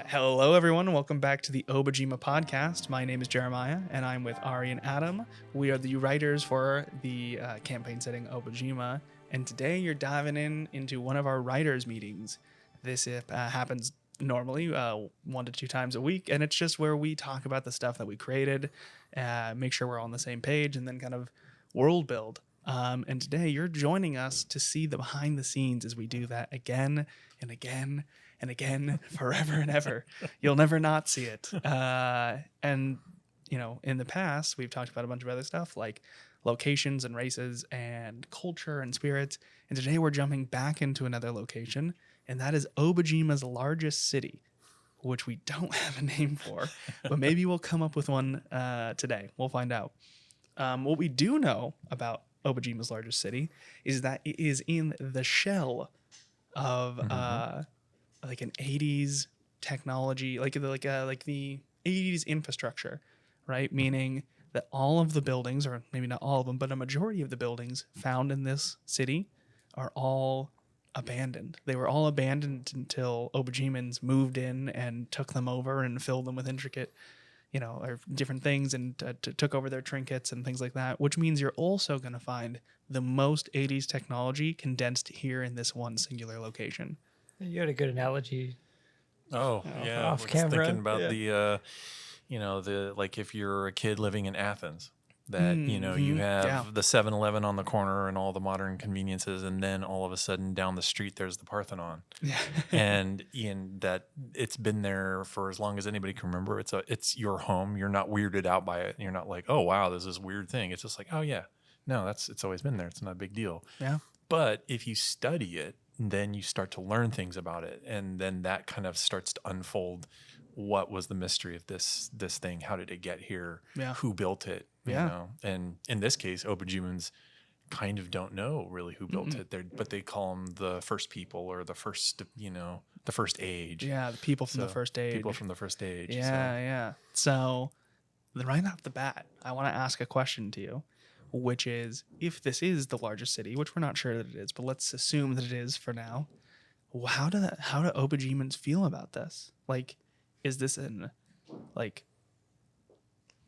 Hello, everyone. Welcome back to the Obojima Podcast. My name is Jeremiah, and I'm with Ari and Adam. We are the writers for the campaign setting Obojima, and today you're diving into one of our writers' meetings. This happens normally 1 to 2 times a week, and it's just where we talk about the stuff that we created, make sure we're all on the same page, and then kind of world build. And today you're joining us to see the behind the scenes as we do that again and again and again, forever and ever. You'll never not see it. And, you know, in the past, we've talked about a bunch of other stuff like locations and races and culture and spirits. And today we're jumping back into another location, and that is Obojima's largest city, which we don't have a name for, but maybe we'll come up with one today. We'll find out. What we do know about Obojima's largest city is that it is in the shell of like an 80s technology, like the 80s infrastructure, right? Meaning that all of the buildings, or maybe not all of them, but a majority of the buildings found in this city are all abandoned. They were all abandoned until Obojimans moved in and took them over and filled them with intricate, or different things, and took over their trinkets and things like that, which means you're also going to find the most 80s technology condensed here in this one singular location. You had a good analogy. Oh, yeah. Off I was camera. thinking about the like if you're a kid living in Athens, that, you have the 7-Eleven on the corner and all the modern conveniences, and then all of a sudden down the street there's the Parthenon. Yeah. And that it's been there for as long as anybody can remember. It's your home. You're not weirded out by it. You're not like, oh wow, there's this weird thing. It's just like, oh yeah. No, it's always been there. It's not a big deal. Yeah. But if you study it, then you start to learn things about it, and then that kind of starts to unfold. What was the mystery of this thing? How did it get here? Yeah. Who built it? You know? And in this case, Obojimans kind of don't know really who built it. But they call them the first people, or the first, the first age. Yeah, the people from the first age. People from the first age. Yeah. So right off the bat, I want to ask a question to you, which is, if this is the largest city, which we're not sure that it is, but let's assume that it is for now, how do Obojimans feel about this? Like, is this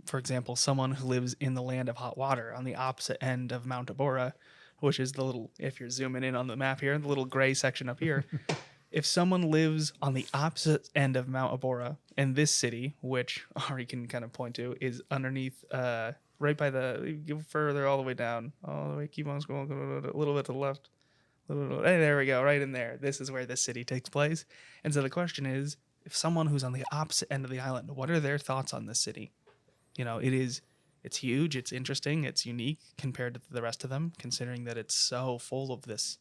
for example, someone who lives in the land of hot water on the opposite end of Mount Abora, which is the little, if you're zooming in on the map here, the little gray section up here. If someone lives on the opposite end of Mount Abora in this city, which Ari can kind of point to, is underneath, right by go further all the way down, all the way, keep on scrolling a little bit to the left. Hey, there we go, right in there. This is where this city takes place. And so the question is, if someone who's on the opposite end of the island, what are their thoughts on this city? It's huge, it's interesting, it's unique compared to the rest of them, considering that it's so full of this,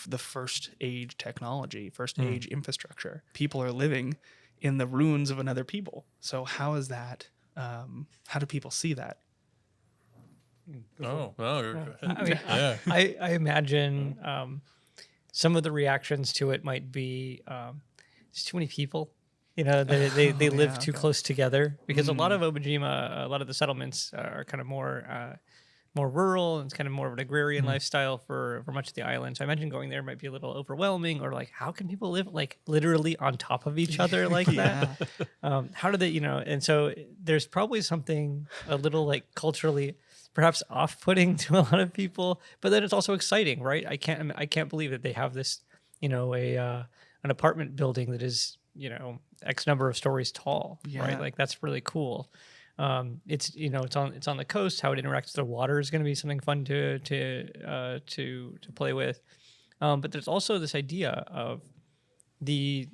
the first age technology, first age infrastructure. People are living in the ruins of another people. So how is that? How do people see that? Oh, well, I mean, I imagine some of the reactions to it might be there's too many people. They live too close together, because a lot of Obojima, a lot of the settlements are kind of more rural, and it's kind of more of an agrarian lifestyle for much of the island. So I imagine going there might be a little overwhelming, or like, how can people live like literally on top of each other like that? How do they, and so there's probably something a little like culturally perhaps off-putting to a lot of people, but then it's also exciting, right? I can't believe that they have this, an apartment building that is, X number of stories tall, right? Like, that's really cool. It's on the coast. How it interacts with the water is going to be something fun to play with. But there's also this idea of the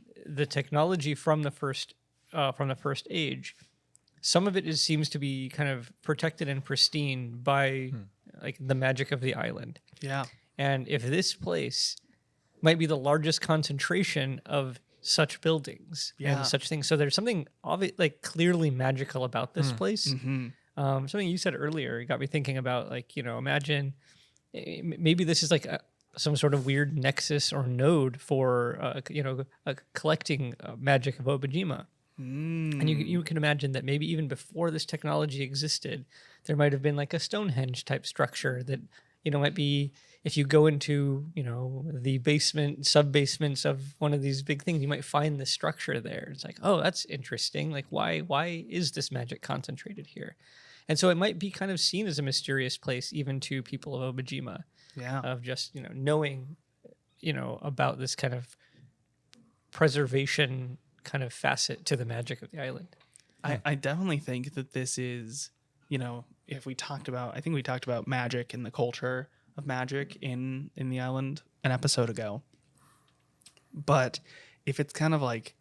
technology from the first age. Some of it seems to be kind of protected and pristine by like the magic of the island. Yeah. And if this place might be the largest concentration of such buildings and such things, so there's something like clearly magical about this place. Mm-hmm. Something you said earlier got me thinking about, like, imagine maybe this is like some sort of weird nexus or node for a collecting magic of Obojima. And you can imagine that maybe even before this technology existed, there might have been like a Stonehenge type structure that might be if you go into, the basement, sub-basements of one of these big things, you might find the structure there. It's like, oh, that's interesting. Like, why is this magic concentrated here? And so it might be kind of seen as a mysterious place, even to people of Obojima. Yeah. Of just, knowing, about this kind of preservation kind of facet to the magic of the island. I definitely think that this is, if we talked about, I think we talked about magic and the culture of magic in the island an episode ago. But if it's kind of like,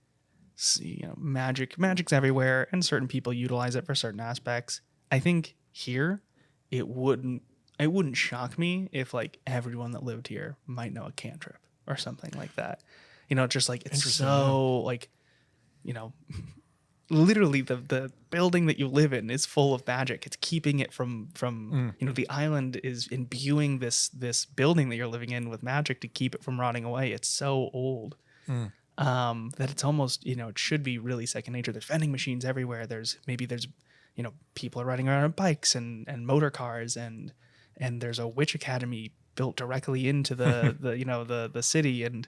magic's everywhere and certain people utilize it for certain aspects, I think here it wouldn't shock me if like everyone that lived here might know a cantrip or something like that. Just like it's so like, literally the building that you live in is full of magic. It's keeping it from the island is imbuing this building that you're living in with magic to keep it from rotting away. It's so old that it's almost, it should be really second nature. There's vending machines everywhere. There's people are riding around on bikes and motor cars and there's a witch academy built directly into the the city. And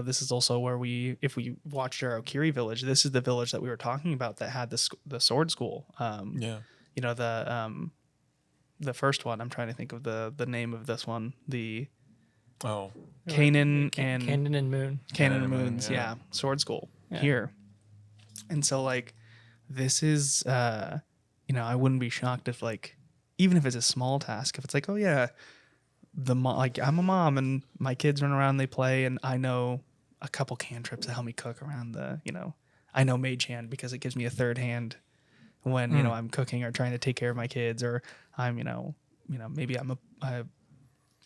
this is also where if we watched our Okiri village, this is the village that we were talking about that had the sword school. The first one, I'm trying to think of the name of this one, Canaan and Moon's sword school here. And so like this is I wouldn't be shocked if like, even if it's a small task, if it's like, oh yeah, I'm a mom and my kids run around, they play, and I know a couple cantrips that help me cook around I know Mage Hand because it gives me a third hand when I'm cooking or trying to take care of my kids, or I'm maybe I'm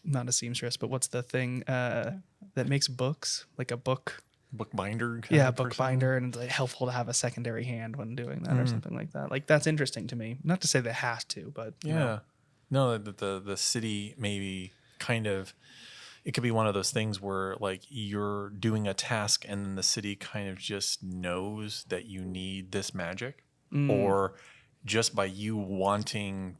not a seamstress, but what's the thing that makes books, like a bookbinder? Bookbinder, and it's like helpful to have a secondary hand when doing that or something like that. Like that's interesting to me. Not to say that has to, but no, the city maybe kind of, it could be one of those things where like you're doing a task and then the city kind of just knows that you need this magic, or just by you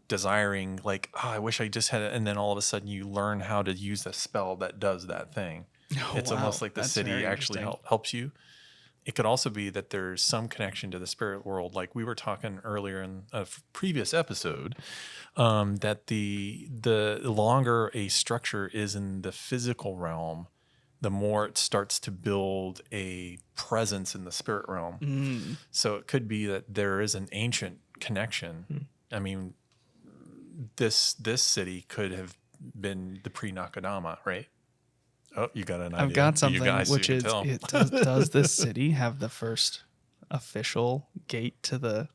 desiring like, oh, I wish I just had it, and then all of a sudden you learn how to use a spell that does that thing. It's almost like the city actually helps you. It could also be that there's some connection to the spirit world. Like we were talking earlier in a previous episode, that the longer a structure is in the physical realm, the more it starts to build a presence in the spirit realm. So it could be that there is an ancient connection. I mean, this city could have been the pre-Nakadama, right? Oh, you got an idea. I've got something, which is, does this city have the first official gate to the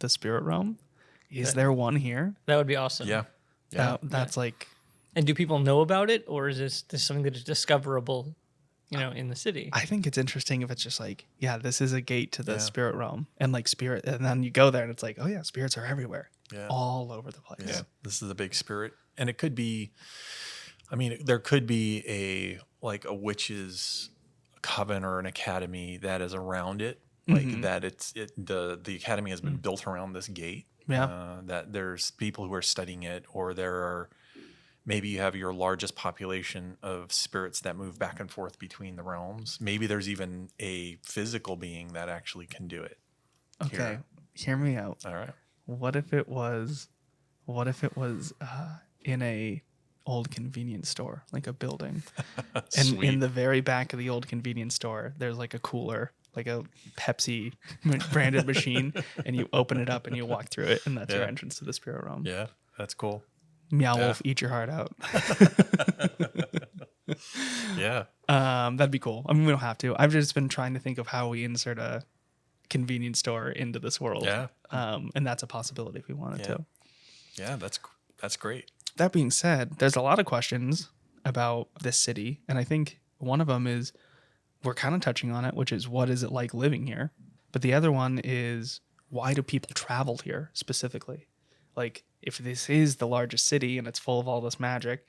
spirit realm? Is there one here? That would be awesome. Yeah. That's like... And do people know about it, or is this something that is discoverable, in the city? I think it's interesting if it's just like, this is a gate to the spirit realm, and like spirit, and then you go there and it's like, oh yeah, spirits are everywhere, all over the place. Yeah, this is a big spirit, and it could be... I mean, there could be a witch's coven or an academy that is around it, like that. The academy has been built around this gate. Yeah, that there's people who are studying it, or maybe you have your largest population of spirits that move back and forth between the realms. Maybe there's even a physical being that actually can do it. Okay, hear me out. All right. What if it was in a old convenience store, like a building, and in the very back of the old convenience store there's like a cooler, like a Pepsi branded machine, and you open it up and you walk through it, and that's your entrance to the spirit realm. Yeah, that's cool. Meow Wolf, eat your heart out. That'd be cool. I mean, we don't have to. I've just been trying to think of how we insert a convenience store into this world. And that's a possibility if we wanted to. Yeah, that's great. That being said, there's a lot of questions about this city, and I think one of them is, we're kind of touching on it, which is, what is it like living here? But the other one is, why do people travel here specifically? Like, if this is the largest city and it's full of all this magic,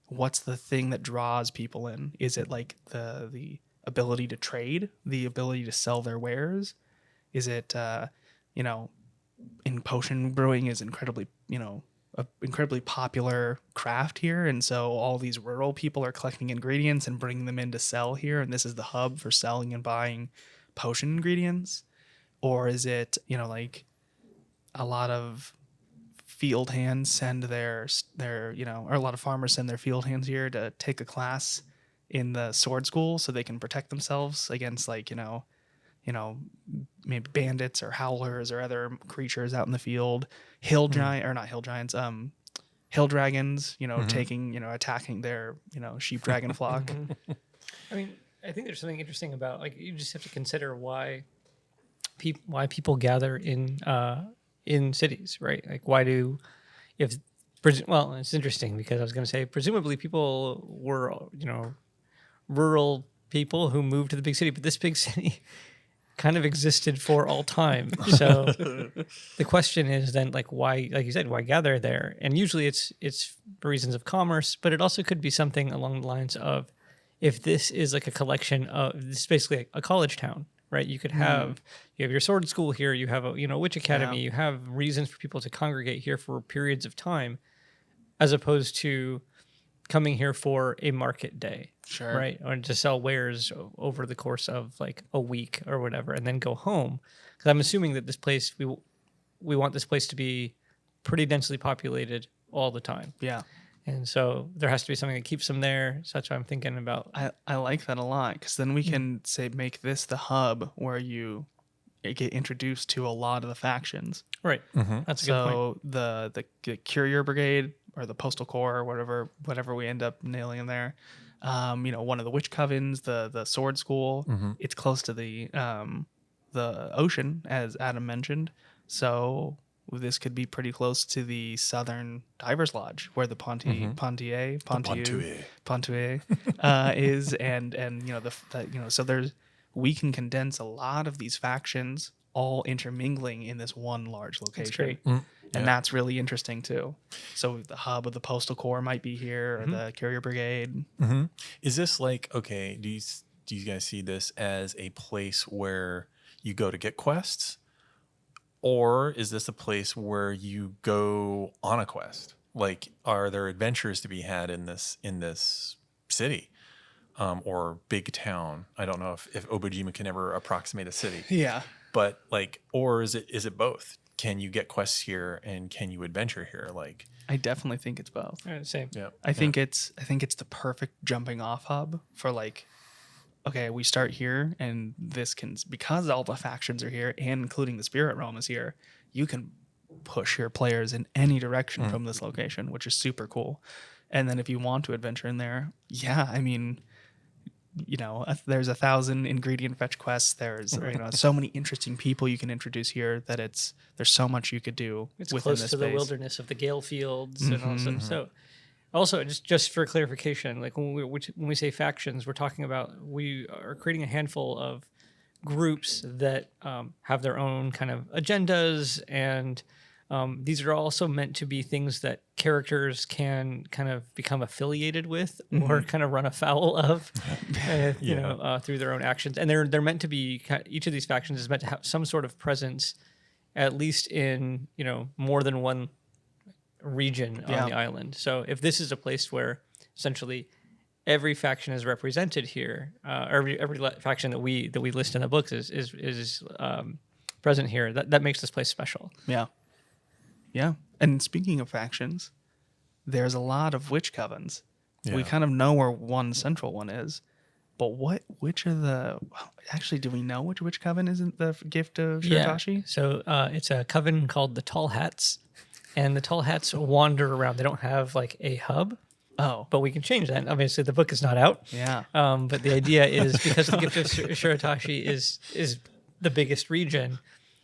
what's the thing that draws people in? Is it like the ability to trade, the ability to sell their wares? Is it, in potion brewing is incredibly, a incredibly popular craft here, and so all these rural people are collecting ingredients and bringing them in to sell here, and this is the hub for selling and buying potion ingredients? Or is it, like a lot of field hands send their or a lot of farmers send their field hands here to take a class in the sword school so they can protect themselves against maybe bandits or howlers or other creatures out in the field, hill dragons, taking, attacking their, sheep dragon flock. I mean, I think there's something interesting about, like, you just have to consider why people gather in cities, right? Like, it's interesting because I was going to say, presumably people were, rural people who moved to the big city, but this big city kind of existed for all time. So the question is then, like, why, like you said, why gather there? And usually it's for reasons of commerce, but it also could be something along the lines of, if this is like a collection of, this is basically a college town, right? You could have, you have your sword school here, you have a, witch academy, you have reasons for people to congregate here for periods of time, as opposed to coming here for a market day, sure, right? Or to sell wares over the course of like a week or whatever, and then go home. Because I'm assuming that this place, we want this place to be pretty densely populated all the time. Yeah. And so there has to be something that keeps them there. So that's what I'm thinking about. I like that a lot, because then we can make this the hub where you get introduced to a lot of the factions. Right. Mm-hmm. That's a good point. So the Courier Brigade or the Postal Corps or whatever we end up nailing in there. One of the witch covens, the sword school. Mm-hmm. It's close to the ocean, as Adam mentioned. So this could be pretty close to the Southern Divers Lodge, where the Pontier is, and so we can condense a lot of these factions all intermingling in this one large location. That's great. And that's really interesting too. So the hub of the Postal Corps might be here, or the Courier Brigade. Mm-hmm. Is this like, okay, do you guys see this as a place where you go to get quests? Or is this a place where you go on a quest? Like, are there adventures to be had in this city or big town? I don't know if Obojima can ever approximate a city. Yeah. But like, or is it both? Can you get quests here and can you adventure here? Like, I definitely think it's both. Same. Yeah. I think it's the perfect jumping off hub for, like, okay, we start here, and this can, because all the factions are here, and including the spirit realm is here, you can push your players in any direction from this location, which is super cool. And then if you want to adventure in there, there's 1,000 ingredient fetch quests. There's so many interesting people you can introduce here that there's so much you could do. It's within close this to space. the wilderness of the Gale Fields and also so. Also, just for clarification, like when we say factions, we're talking about, we are creating a handful of groups that have their own kind of agendas, and these are also meant to be things that characters can kind of become affiliated with or kind of run afoul of, through their own actions. And they're meant to be, each of these factions is meant to have some sort of presence, at least in more than one region on the island. So if this is a place where essentially every faction is represented here, every faction that we list in the books is present here, that makes this place special. Yeah. And speaking of factions, there's a lot of witch covens. We kind of know where one central one is, but do we know which witch coven isn't the gift of Shiratashi? Yeah. So it's a coven called the Tall Hats. And the Tall Hats wander around. They don't have like a hub. Oh. But we can change that. Obviously, the book is not out. Yeah. But the idea is, because the gift of Shiratashi is the biggest region,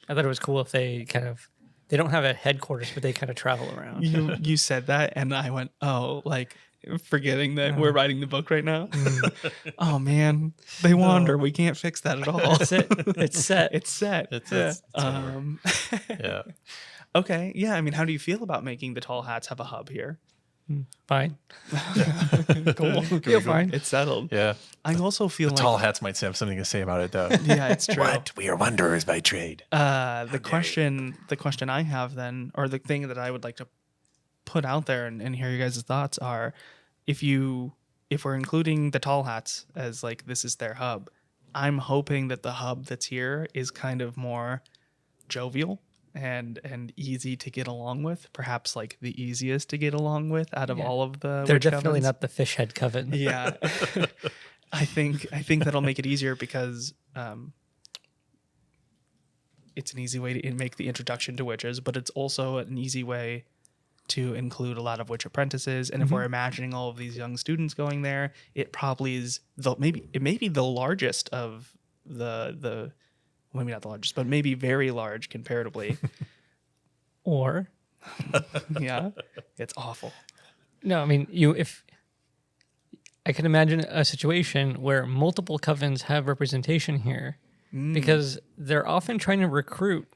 I thought it was cool if they don't have a headquarters, but they kind of travel around. You said that, and I went, oh, like, forgetting that we're writing the book right now. Oh, man. They wander. We can't fix that at all. That's it. It's set. It's set. Yeah. Okay. Yeah. I mean, how do you feel about making the Tall Hats have a hub here? Fine. Cool. Feel fine. It's settled. Yeah. I also feel like Tall Hats might have something to say about it, though. Yeah, it's true. What? We are wanderers by trade. The question I have then, or the thing that I would like to put out there and hear your guys' thoughts are, if we're including the tall hats as like this is their hub, I'm hoping that the hub that's here is kind of more jovial and easy to get along with, perhaps like the easiest to get along with out of all of the they're witch definitely covens. not the fish head coven. Yeah. I think that'll make it easier because it's an easy way to make the introduction to witches, but it's also an easy way to include a lot of witch apprentices. And if we're imagining all of these young students going there, it probably is it may be the largest of the maybe not the largest, but maybe very large comparatively. Or Yeah, it's awful. no, I mean if I can imagine a situation where multiple covens have representation here because they're often trying to recruit,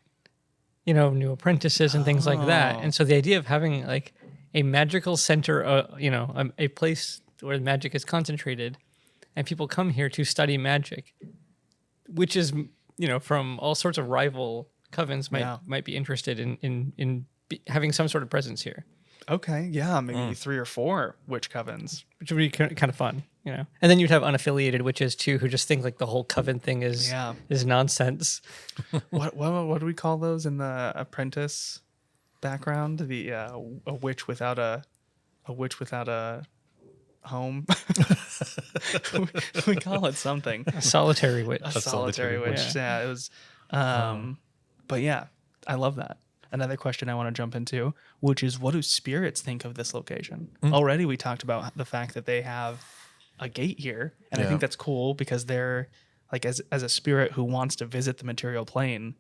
new apprentices and things like that. And so the idea of having like a magical center, a place where magic is concentrated and people come here to study magic, which is, from all sorts of rival covens might be interested in having some sort of presence here. Okay, yeah, maybe 3 or 4 witch covens, which would be kind of fun, And then you'd have unaffiliated witches too, who just think like the whole coven thing is nonsense. What do we call those in the apprentice background? The a witch without a home. we call it something. A solitary witch. A solitary witch. Yeah, it was. But yeah, I love that. Another question I want to jump into, which is, what do spirits think of this location? Already we talked about the fact that they have a gate here, and I think that's cool because they're like, as a spirit who wants to visit the material plane,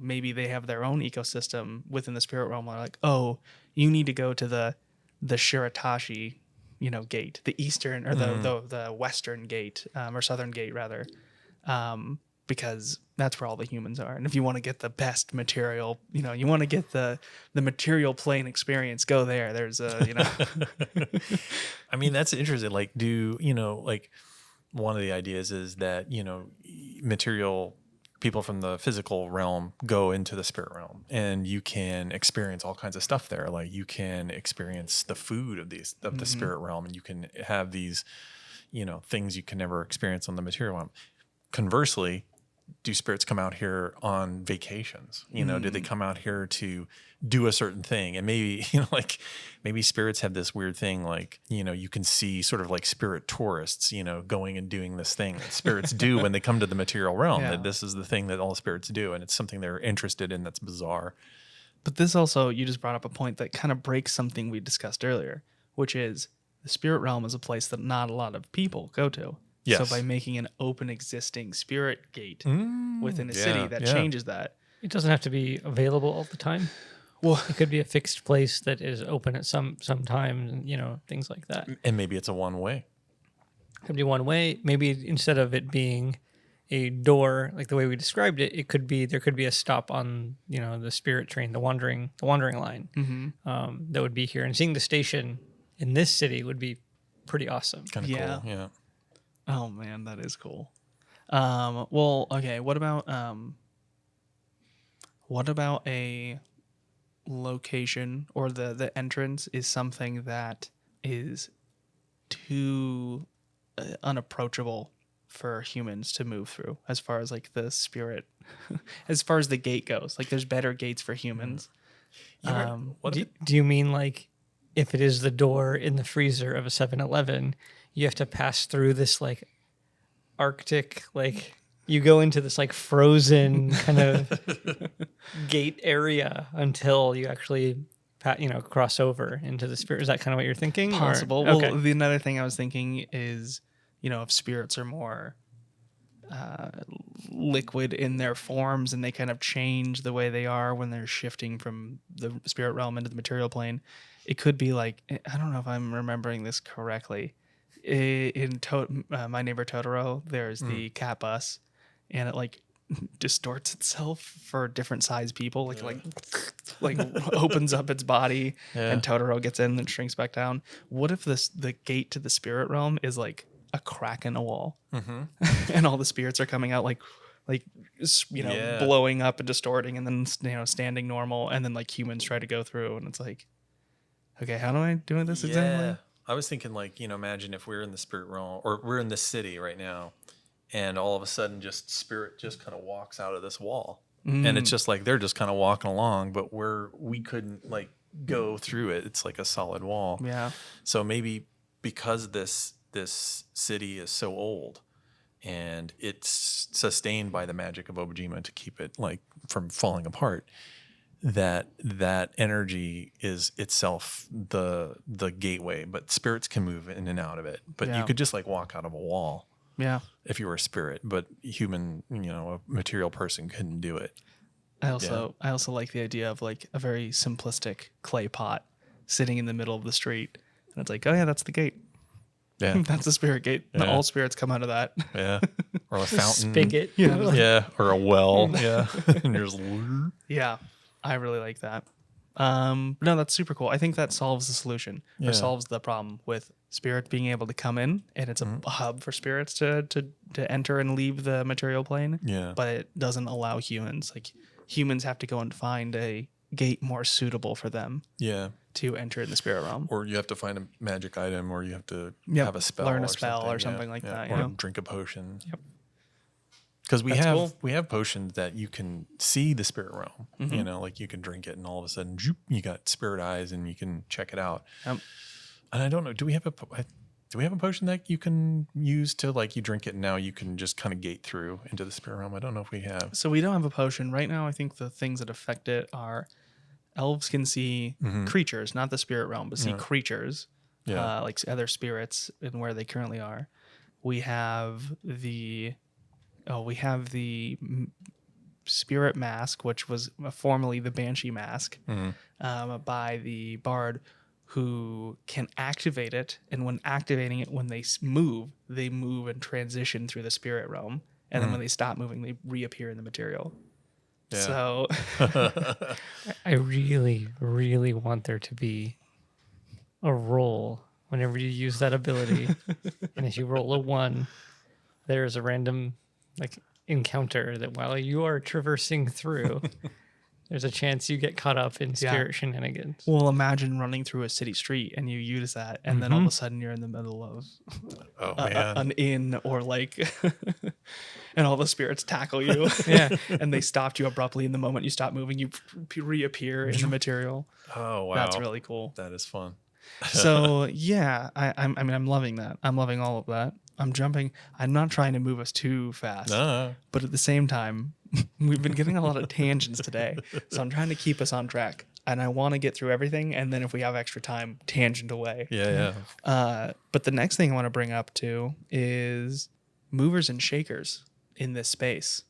maybe they have their own ecosystem within the spirit realm. They're like, oh, you need to go to the Shiratashi, gate, the eastern or the western gate, or southern gate rather, because that's where all the humans are. And if you want to get the best material, you want to get the material plane experience, go there. There's I mean, that's interesting. Like, like one of the ideas is that, material people from the physical realm go into the spirit realm and you can experience all kinds of stuff there. Like you can experience the food of the spirit realm, and you can have these, things you can never experience on the material realm. Conversely, do spirits come out here on vacations? Do they come out here to do a certain thing? And maybe, maybe spirits have this weird thing, like, you can see sort of like spirit tourists, going and doing this thing that spirits do when they come to the material realm, that this is the thing that all spirits do. And it's something they're interested in that's bizarre. But this also, you just brought up a point that kind of breaks something we discussed earlier, which is the spirit realm is a place that not a lot of people go to. Yes. So by making an open existing spirit gate within a city, that changes that. It doesn't have to be available all the time. Well, it could be a fixed place that is open at some time, things like that. And maybe it's a one-way. It could be one way. Maybe instead of it being a door, like the way we described it, there could be a stop on, the spirit train, the wandering line that would be here. And seeing the station in this city would be pretty awesome. Kind of cool, yeah. Oh man, that is cool. Well, okay. What about a location or the entrance is something that is too unapproachable for humans to move through, as far as like the spirit, as far as the gate goes? Like, there's better gates for humans. Do you mean like if it is the door in the freezer of a 7-Eleven? You have to pass through this like Arctic, like you go into this like frozen kind of gate area until you actually, cross over into the spirit. Is that kind of what you're thinking? Possible. Or? Okay. Well, the another thing I was thinking is, if spirits are more liquid in their forms and they kind of change the way they are when they're shifting from the spirit realm into the material plane, it could be like, I don't know if I'm remembering this correctly. In My Neighbor Totoro, there's the cat bus, and it like distorts itself for different size people. Like opens up its body, and Totoro gets in and shrinks back down. What if the gate to the spirit realm is like a crack in a wall, and all the spirits are coming out like blowing up and distorting, and then standing normal, and then like humans try to go through, and it's like, Okay, how do I do this exactly? I was thinking like, imagine if we're in the spirit realm or we're in this city right now and all of a sudden just spirit just kind of walks out of this wall. And it's just like they're just kind of walking along, but we couldn't like go through it. It's like a solid wall. Yeah. So maybe because this city is so old and it's sustained by the magic of Obojima to keep it like from falling apart, that energy is itself the gateway, but spirits can move in and out of it. But you could just like walk out of a wall. Yeah. If you were a spirit, but human, a material person couldn't do it. I also like the idea of like a very simplistic clay pot sitting in the middle of the street. And it's like, oh yeah, that's the gate. Yeah. That's the spirit gate. Yeah. All spirits come out of that. Yeah. Or a fountain. Spigot. Yeah. Or a well. Yeah. And you're just... Yeah. I really like that. No, that's super cool. I think that solves the solution or solves the problem with spirits being able to come in, and it's a hub for spirits to enter and leave the material plane. Yeah. But it doesn't allow humans. Like humans have to go and find a gate more suitable for them. Yeah. To enter in the spirit realm. Or you have to find a magic item, or you have to have a spell. Learn a spell or something like that. Or drink a potion. Yep. Because we have potions that you can see the spirit realm. Like you can drink it and all of a sudden you got spirit eyes and you can check it out. Yep. And I don't know, do we have a potion that you can use to like you drink it and now you can just kind of gate through into the spirit realm? I don't know if we have. So we don't have a potion right now. I think the things that affect it are elves can see creatures, not the spirit realm, but see creatures, like other spirits and where they currently are. We have the spirit mask, which was formerly the banshee mask, by the bard, who can activate it. And when activating it, when they move and transition through the spirit realm. And then when they stop moving, they reappear in the material. Yeah. So I really, really want there to be a roll whenever you use that ability. And if you roll a 1, there's a random like encounter that while you are traversing through, there's a chance you get caught up in spirit shenanigans. Well, imagine running through a city street and you use that, and then all of a sudden you're in the middle of an inn or like, and all the spirits tackle you. And they stopped you abruptly in the moment you stop moving. You reappear in the material. Oh wow, that's really cool. That is fun. So yeah, I'm loving that. I'm loving all of that. I'm jumping. I'm not trying to move us too fast, but at the same time, we've been getting a lot of tangents today. So I'm trying to keep us on track, and I want to get through everything. And then if we have extra time, tangent away. Yeah. But the next thing I want to bring up too is movers and shakers in this space.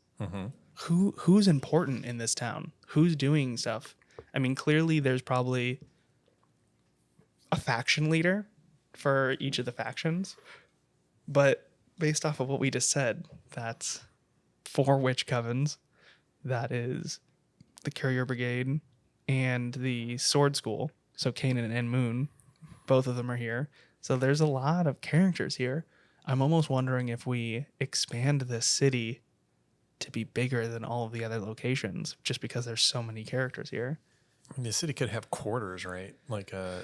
Who's important in this town? Who's doing stuff? I mean, clearly there's probably a faction leader for each of the factions. But based off of what we just said, that's 4 witch covens. That is the Courier Brigade and the Sword School. So Kanan and Moon, both of them are here. So there's a lot of characters here. I'm almost wondering if we expand this city to be bigger than all of the other locations, just because there's so many characters here. I mean, the city could have quarters, right? Like a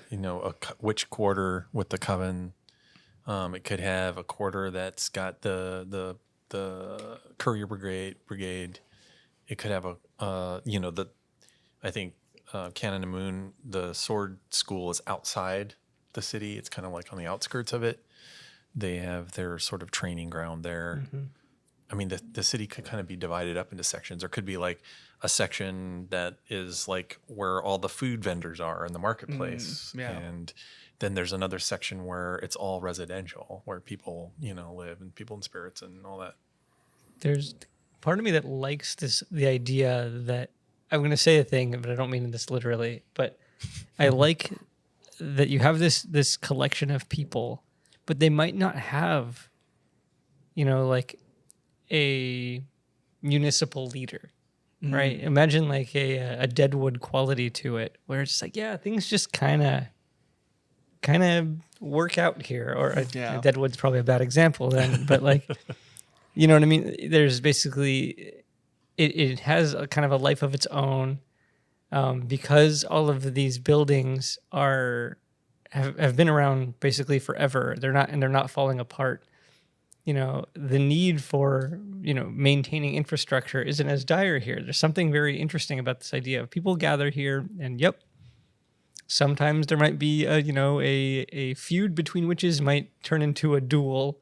witch quarter with the coven. It could have a quarter that's got the Courier Brigade. It could have I think Cannon and Moon, the Sword School is outside the city. It's kind of like on the outskirts of it. They have their sort of training ground there. I mean, the city could kind of be divided up into sections. There could be like a section that is like where all the food vendors are in the marketplace. And then there's another section where it's all residential, where people, live, and people and spirits and all that. There's part of me that likes the idea that I'm going to say a thing, but I don't mean this literally, but I like that you have this collection of people, but they might not have, like a municipal leader, right? Imagine like a Deadwood quality to it, where it's like, things just kind of work out here. Or Deadwood's probably a bad example then, but like, you know what I mean? There's basically, it has a kind of a life of its own. because all of these buildings have been around basically forever. They're not falling apart. The need for, maintaining infrastructure isn't as dire here. There's something very interesting about this idea of people gather here and sometimes there might be a feud between witches might turn into a duel,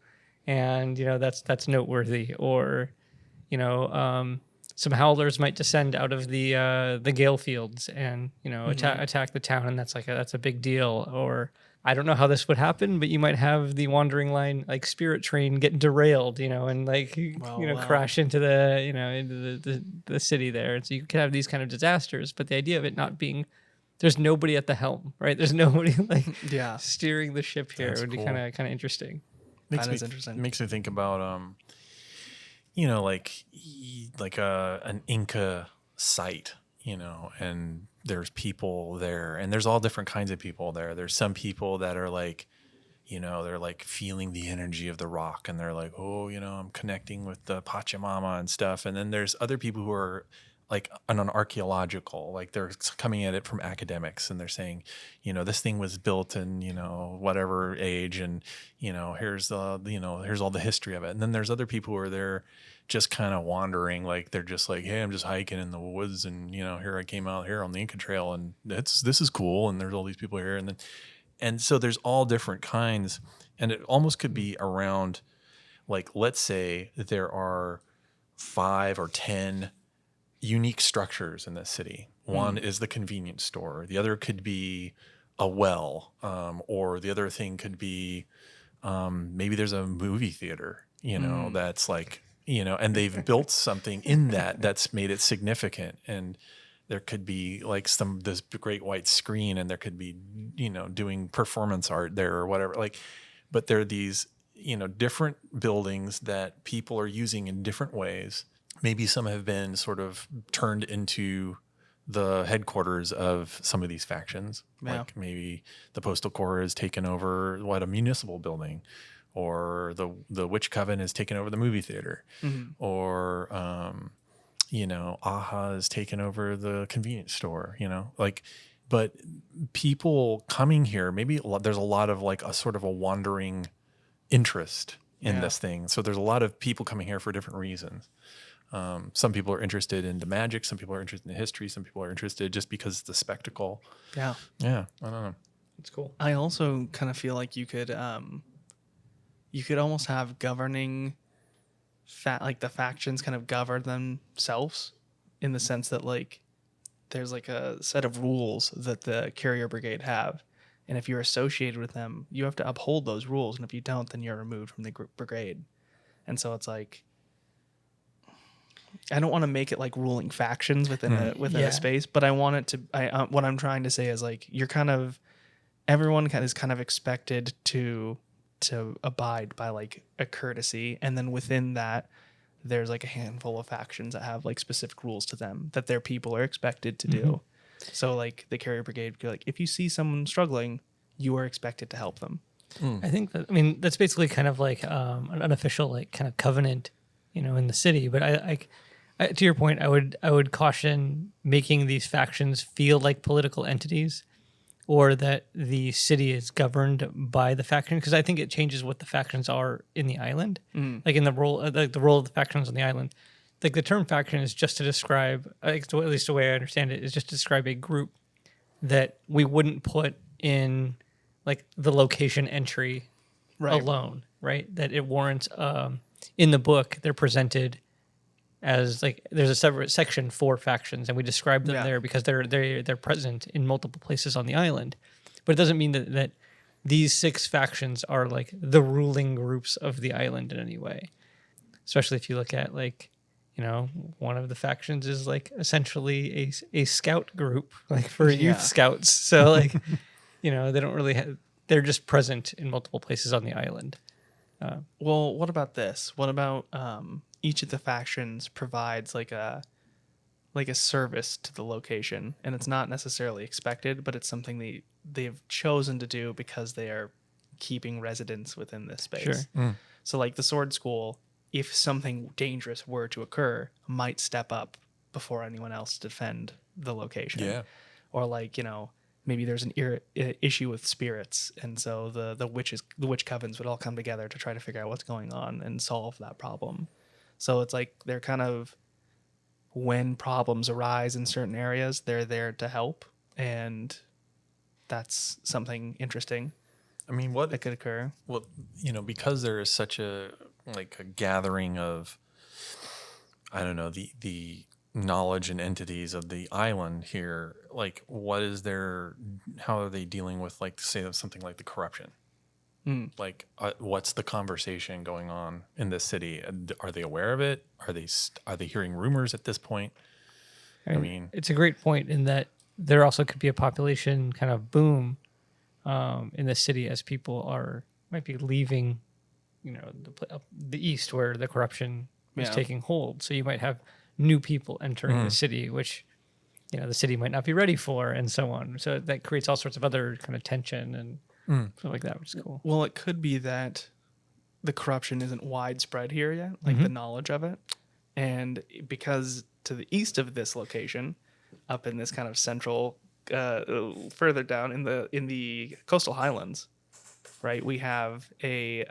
and that's noteworthy. Or some howlers might descend out of the Gale Fields and attack the town, and that's a big deal. Or I don't know how this would happen, but you might have the wandering line like spirit train get derailed, and crash into the city there. And so you could have these kind of disasters, but the idea of it not being, there's nobody at the helm, right? There's nobody steering the ship here. It would be kind of interesting. Interesting. Makes me think about an Inca site, and there's people there, and there's all different kinds of people there. There's some people that are like, they're like feeling the energy of the rock, and they're like, oh, I'm connecting with the Pachamama and stuff. And then there's other people who are like on an archaeological, like they're coming at it from academics, and they're saying, this thing was built in, whatever age, and, here's here's all the history of it. And then there's other people who are there just kind of wandering, like they're just like, hey, I'm just hiking in the woods, and, here I came out here on the Inca Trail, and this is cool, and there's all these people here. And so there's all different kinds, and it almost could be around, like, let's say that there are 5 or 10 unique structures in this city. One is the convenience store. The other could be a well, or the other thing could be maybe there's a movie theater, that's like, and they've built something in that's made it significant. And there could be like this great white screen, and there could be, doing performance art there or whatever. Like, but there are these, different buildings that people are using in different ways. Maybe some have been sort of turned into the headquarters of some of these factions. Yeah. Like maybe the Postal Corps has taken over a municipal building, or the Witch Coven has taken over the movie theater, or AHA has taken over the convenience store. But people coming here, maybe there's a lot of like a sort of a wandering interest in this thing. So there's a lot of people coming here for different reasons. Some people are interested in the magic. Some people are interested in the history. Some people are interested just because it's the spectacle. Yeah. Yeah. I don't know. It's cool. I also kind of feel like you could almost have governing, like the factions kind of govern themselves, in the sense that like there's like a set of rules that the carrier brigade have. And if you're associated with them, you have to uphold those rules. And if you don't, then you're removed from the brigade. And so it's like, I don't want to make it like ruling factions within a space, but I want it to. What I'm trying to say is like everyone is kind of expected to abide by like a courtesy, and then within that, there's like a handful of factions that have like specific rules to them that their people are expected to do. So like the carrier brigade, like if you see someone struggling, you are expected to help them. I think that's basically kind of like an unofficial like kind of covenant, in the city. But I to your point, I would caution making these factions feel like political entities, or that the city is governed by the faction, because I think it changes what the factions are in the island. Like in the role of the factions on the island. Like the term faction is just to describe, at least the way I understand it, is just to describe a group that we wouldn't put in like the location entry alone, right? That it warrants. In the book, they're presented as like there's a separate section for factions, and we describe them there because they're present in multiple places on the island. But it doesn't mean that these 6 factions are like the ruling groups of the island in any way. Especially if you look at like, one of the factions is like essentially a scout group, like for youth scouts. So like, they don't really they're just present in multiple places on the island. Well, what about this? What about each of the factions provides like a service to the location, and it's not necessarily expected, but it's something they've chosen to do because they are keeping residents within this space. So like the sword school, if something dangerous were to occur, might step up before anyone else to defend the location. Yeah. Or like, maybe there's an issue with spirits, and so the witch covens would all come together to try to figure out what's going on and solve that problem. So it's like they're kind of, when problems arise in certain areas, they're there to help, and that's something interesting. I mean, what that could occur? Well, because there is such a gathering of, I don't know, the knowledge and entities of the island here, like how are they dealing with, like, say something like the corruption? Like, what's the conversation going on in this city? Are they aware of it? Are they hearing rumors at this point? I mean, it's a great point in that there also could be a population kind of boom in the city as people might be leaving, the east where the corruption is taking hold. So you might have new people entering the city, which the city might not be ready for, and so on. So that creates all sorts of other kind of tension and stuff like that, which is cool. Well, it could be that the corruption isn't widespread here yet, like the knowledge of it. And because to the east of this location, up in this kind of central, further down in the coastal highlands, right, we have a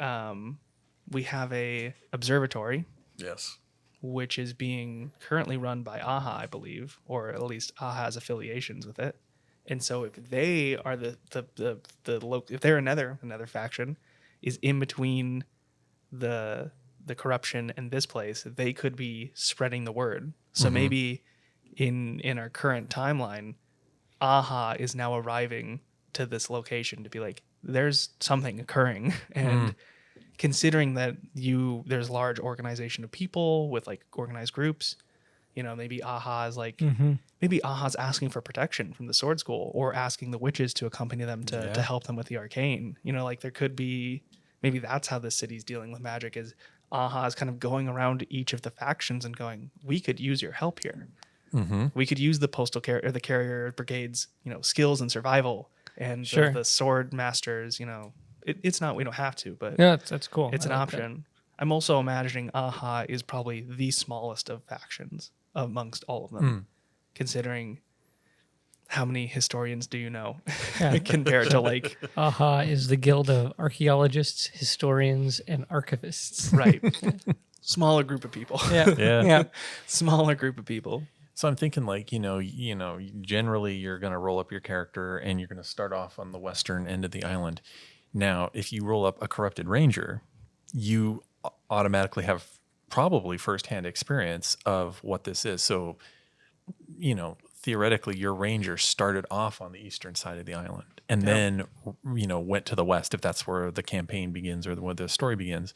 observatory. Yes. Which is being currently run by AHA, I believe, or at least AHA has affiliations with it. And so if they are if they're another faction is in between the corruption and this place, they could be spreading the word. So maybe in our current timeline, AHA is now arriving to this location to be like, there's something occurring. And considering that there's large organization of people with like organized groups, maybe AHA is like, maybe AHA's asking for protection from the sword school, or asking the witches to accompany them to help them with the arcane. Like there could be, maybe that's how the city's dealing with magic, is AHA is kind of going around to each of the factions and going, we could use your help here. We could use the the carrier brigades, skills and survival, and the sword masters, it's not, we don't have to, but yeah, that's cool. It's an option. I'm also imagining AHA is probably the smallest of factions amongst all of them, considering how many historians do you know compared to like... AHA is the guild of archaeologists, historians, and archivists. Right. Smaller group of people. Yeah. Smaller group of people. So I'm thinking like, generally you're going to roll up your character and you're going to start off on the western end of the island. Now, if you roll up a corrupted ranger, you automatically have probably firsthand experience of what this is. So, theoretically, your ranger started off on the eastern side of the island and then, went to the west, if that's where the campaign begins or where the story begins.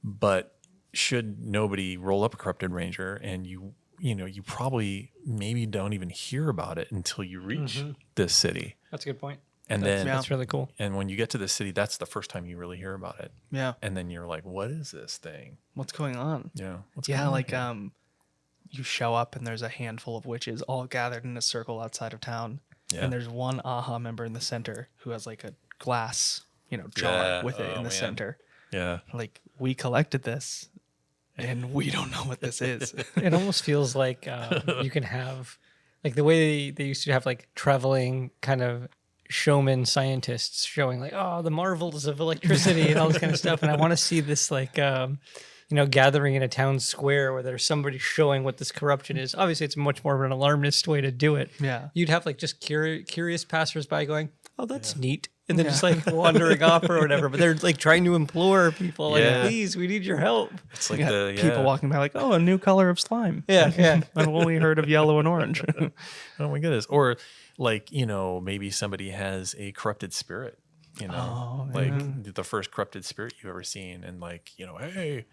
But should nobody roll up a corrupted ranger, and you probably maybe don't even hear about it until you reach this city. That's a good point. And that's really cool. And when you get to the city, that's the first time you really hear about it. Yeah. And then you're like, what is this thing? What's going on? Yeah. You show up and there's a handful of witches all gathered in a circle outside of town. Yeah. And there's one AHA member in the center who has like a glass, jar with it in the center. Yeah. Like, we collected this and we don't know what this is. It almost feels like you can have, like, the way they used to have like traveling kind of showman scientists showing like, the marvels of electricity and all this kind of stuff. And I want to see this like, gathering in a town square where there's somebody showing what this corruption is. Obviously, it's much more of an alarmist way to do it. Yeah. You'd have like just curious passersby going, oh, that's neat. And then just like wandering off or whatever. But they're like trying to implore people, like, please, we need your help. It's like people walking by like, oh, a new color of slime. Yeah. I've only heard of yellow and orange. Oh my goodness. Or like, maybe somebody has a corrupted spirit, the first corrupted spirit you've ever seen. And like, hey,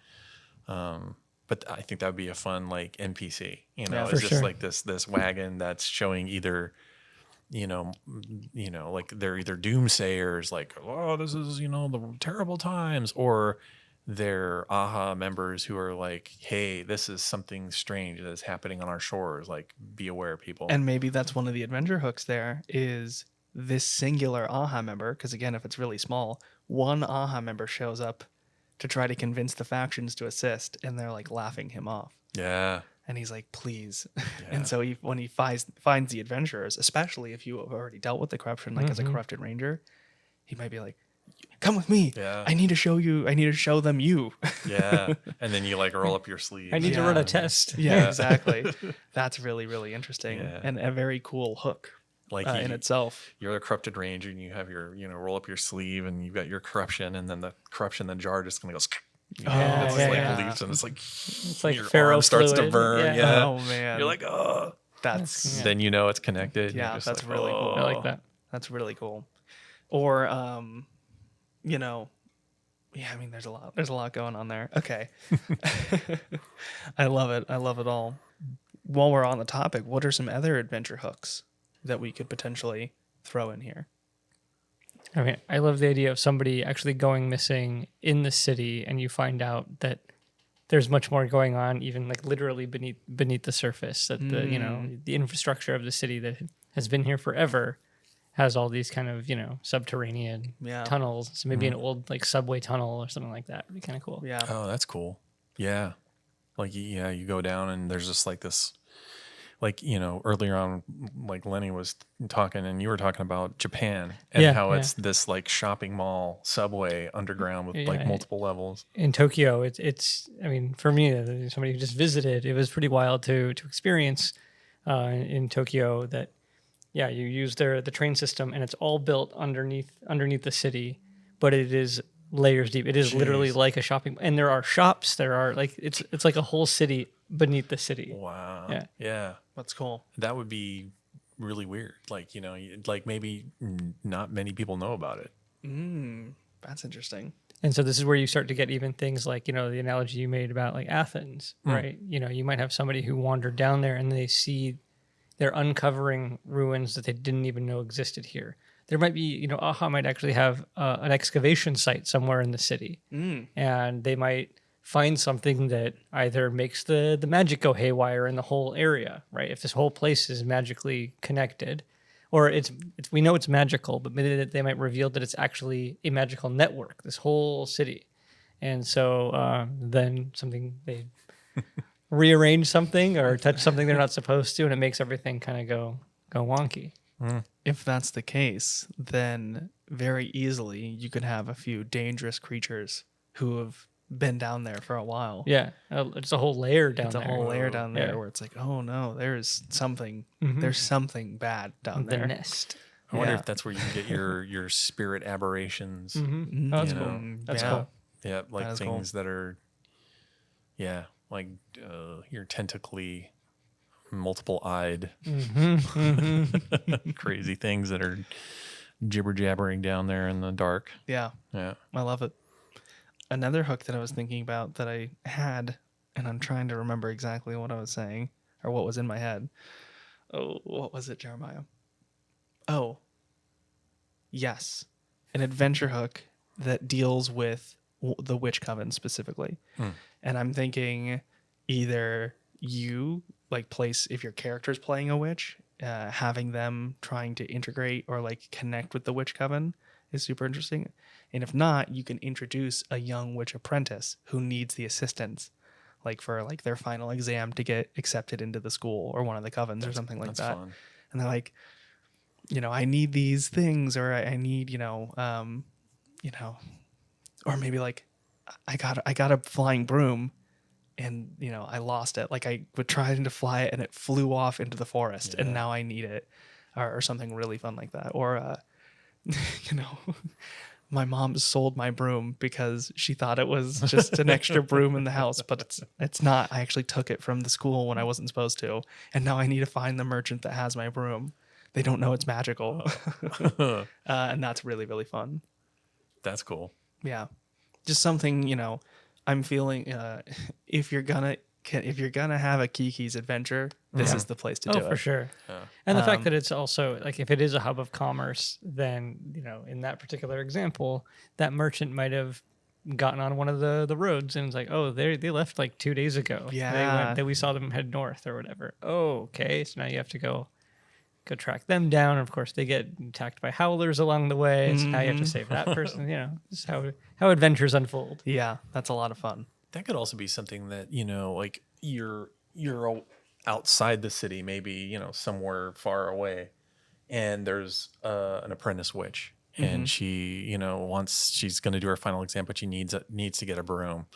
but I think that would be a fun like NPC, it's just like this wagon that's showing either, like they're either doomsayers, like, oh, this is, the terrible times, or they're AHA members who are like, hey, this is something strange that's happening on our shores. Like, be aware, people. And maybe that's one of the adventure hooks there is this singular AHA member. Because again, if it's really small, one AHA member shows up to try to convince the factions to assist, and they're like laughing him off. Yeah. And he's like, please. Yeah. And so when he finds the adventurers, especially if you have already dealt with the corruption, like as a corrupted ranger, he might be like, come with me. Yeah. I need to show them you. Yeah. And then you like roll up your sleeve. I need to run a test. Yeah, exactly. That's really, really interesting. Yeah. And a very cool hook Like in itself. You're a corrupted ranger and you have your, roll up your sleeve and you've got your corruption, and then the corruption, the jar just kind of goes, Yeah, leaves, and it's like your Pharaoh arm starts fluid. to burn. Yeah. Yeah. Oh man. You're like, oh. That's Then it's connected. Yeah, You're just that's like, really cool. I like that. That's really cool. Or yeah, I mean there's a lot going on there. Okay. I love it. I love it all. While we're on the topic, what are some other adventure hooks that we could potentially throw in here? I mean, I love the idea of somebody actually going missing in the city, and you find out that there's much more going on, even like literally beneath the surface. That the infrastructure of the city that has been here forever has all these kind of subterranean tunnels. So maybe an old like subway tunnel or something like that would be kind of cool. Yeah. Oh, that's cool. Yeah. Like you go down and there's just like this. Like, earlier on, like Lenny was talking and you were talking about Japan and how it's this like shopping mall subway underground with like multiple levels. In Tokyo, it's I mean, for me, somebody who just visited, it was pretty wild to experience in Tokyo that, you use the train system and it's all built underneath the city, but it is layers deep. It is literally like a shopping, and there are shops. There are like it's like a whole city beneath the city. Wow. Yeah. Yeah. That's cool. That would be really weird. Like, like maybe not many people know about it. That's interesting. And so this is where you start to get even things like, the analogy you made about like Athens, right? You might have somebody who wandered down there and they're uncovering ruins that they didn't even know existed here. There might be, AHA might actually have an excavation site somewhere in the city, and they might find something that either makes the magic go haywire in the whole area, right? If this whole place is magically connected, or we know it's magical, but maybe they might reveal that it's actually a magical network, this whole city. And so then they rearrange something or touch something they're not supposed to, and it makes everything kind of go wonky. If that's the case, then very easily you could have a few dangerous creatures who have been down there for a while. Yeah, it's a whole layer down there. It's a whole layer down there where it's like, oh no, there's something bad down there. The nest. I wonder if that's where you can get your spirit aberrations. Oh, that's cool. That's cool. Yeah, like things that are, like your tentacly, multiple-eyed, crazy things that are jibber-jabbering down there in the dark. Yeah. Yeah. I love it. Another hook that I was thinking about that I had, and I'm trying to remember exactly what I was saying or what was in my head. Oh, what was it, Jeremiah? Oh, yes. An adventure hook that deals with the witch coven specifically. And I'm thinking either you place, if your character's playing a witch, having them trying to integrate or connect with the witch coven is super interesting. And if not, you can introduce a young witch apprentice who needs the assistance, for their final exam to get accepted into the school or one of the covens or something like that. Fun. And they're like, I need these things, or I need, or maybe I got a flying broom, and I lost it. I would try to fly it and it flew off into the forest, and now I need it, or something really fun like that. Or my mom sold my broom because she thought it was just an extra broom in the house, but it's not. I actually took it from the school when I wasn't supposed to, and now I need to find the merchant that has my broom. They don't know it's magical. And that's really, really fun. That's cool. Yeah. Just something, I'm feeling if you're gonna have a Kiki's adventure, this is the place to do it. Oh, for sure. Yeah. And the fact that it's also if it is a hub of commerce, then in that particular example, that merchant might have gotten on one of the roads and it's like, oh, they left 2 days ago. Yeah. We saw them head north or whatever. Oh, okay. So now you have to go track them down. And of course, they get attacked by howlers along the way. So now you have to save that person. This is how adventures unfold. Yeah, that's a lot of fun. That could also be something that, you're outside the city, maybe, you know, somewhere far away, and there's an apprentice witch, and she, you know, once she's going to do her final exam, but she needs to get a broom,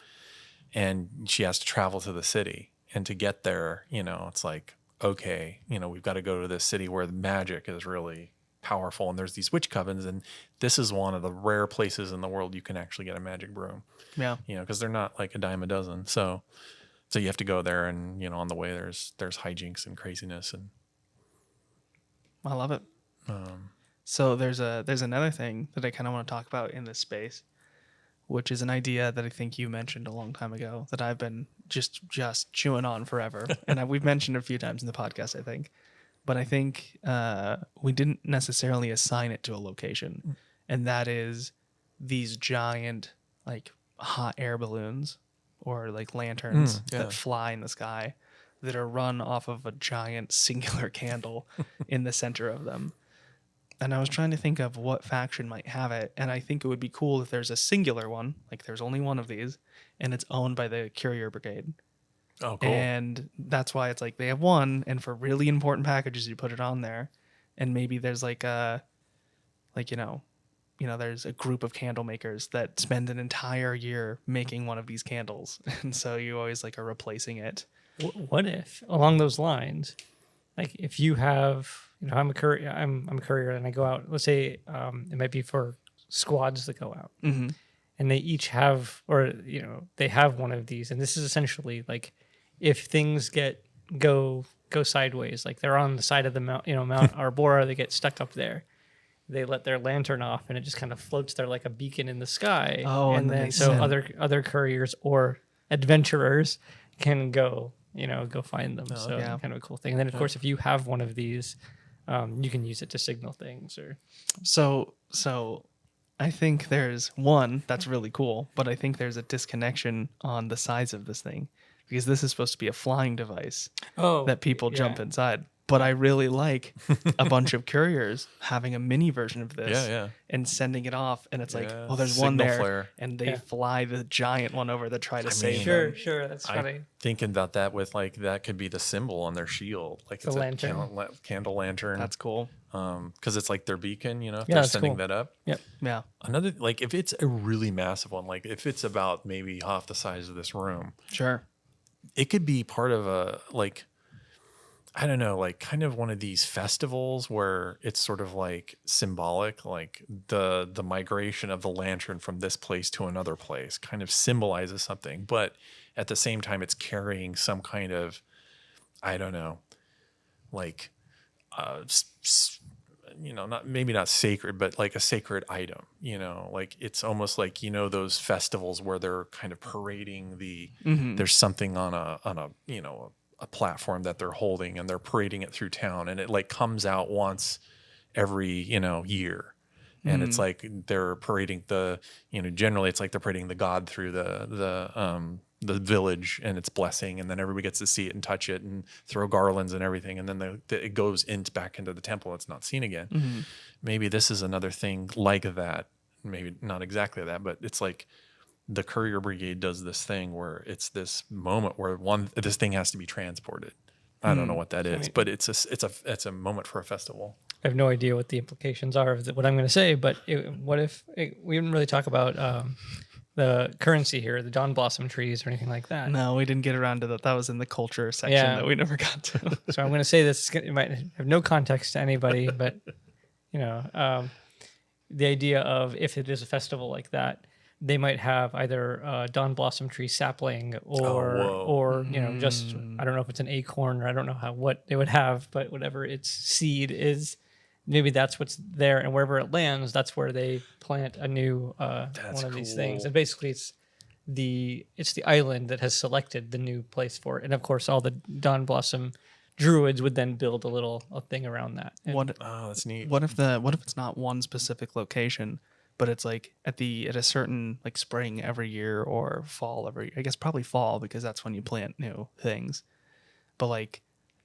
and she has to travel to the city, and to get there, you know, it's like, okay, you know, we've got to go to this city where the magic is really powerful, and there's these witch covens, and this is one of the rare places in the world you can actually get a magic broom. Yeah. You know, because they're not like a dime a dozen. So you have to go there, and, you know, on the way there's hijinks and craziness, and I love it. So there's another thing that I kind of want to talk about in this space, which is an idea that I think you mentioned a long time ago that I've been just chewing on forever, and we've mentioned a few times in the podcast, I think. But I think we didn't necessarily assign it to a location, and that is these giant, like, hot air balloons or like lanterns that fly in the sky that are run off of a giant singular candle in the center of them. And I was trying to think of what faction might have it, and I think it would be cool if there's a singular one, like there's only one of these, and it's owned by the Courier Brigade. oh, cool. And that's why it's like they have one, and for really important packages you put it on there, and maybe there's like you know there's a group of candle makers that spend an entire year making one of these candles, and so you always like are replacing it. What if along those lines, like if you have, you know, I'm a courier, and I go out. Let's say it might be for squads that go out, and they each have, or you know, they have one of these, and this is essentially like if things go sideways, like they're on the side of the Mount Arbora, they get stuck up there. They let their lantern off, and it just kind of floats there like a beacon in the sky. Oh, and then so other couriers or adventurers can go find them. So kind of a cool thing. And then of course, if you have one of these, you can use it to signal things. Or so I think there's one that's really cool, but I think there's a disconnection on the size of this thing, because this is supposed to be a flying device that people jump inside. But I really like a bunch of couriers having a mini version of this and sending it off. And it's like, oh, there's one there. Flare. And they fly the giant one over to try to save them. Sure. That's funny. I'm thinking about that with like, that could be the symbol on their shield. Like it's a candle lantern. That's cool. Because it's like their beacon, you know, if they're sending that up. Yep. Yeah. Another, like if it's a really massive one, like if it's about maybe half the size of this room. Sure. It could be part of a, like, I don't know, like kind of one of these festivals where it's sort of like symbolic, like the migration of the lantern from this place to another place kind of symbolizes something. But at the same time, it's carrying some kind of, I don't know, like, you know, not sacred, but like a sacred item, you know, like it's almost like, you know, those festivals where they're kind of parading there's something on a, you know, a platform that they're holding, and they're parading it through town, and it like comes out once every, you know, year. And it's like they're parading generally it's like they're parading the god through the village and its blessing, and then everybody gets to see it and touch it and throw garlands and everything, and then it goes back into the temple. It's not seen again. Maybe this is another thing like that. Maybe not exactly that, but it's like the Courier Brigade does this thing where it's this moment where this thing has to be transported. I don't know what that is, but it's a moment for a festival. I have no idea what the implications are of what I'm going to say, but what if we didn't really talk about the currency here, the Dawn Blossom trees or anything like that? No, we didn't get around to that. That was in the culture section that we never got to. So I'm going to say this, it might have no context to anybody, but you know, the idea of if it is a festival like that, they might have either a Dawn Blossom tree sapling or you know, just, I don't know if it's an acorn, or I don't know what they would have, but whatever its seed is, maybe that's what's there, and wherever it lands, that's where they plant a new one of these things. And basically it's the island that has selected the new place for it. And of course all the Dawn Blossom druids would then build a thing around that. That's neat. What if it's not one specific location, but it's like at a certain like spring every year or fall I guess probably fall, because that's when you plant new things. But like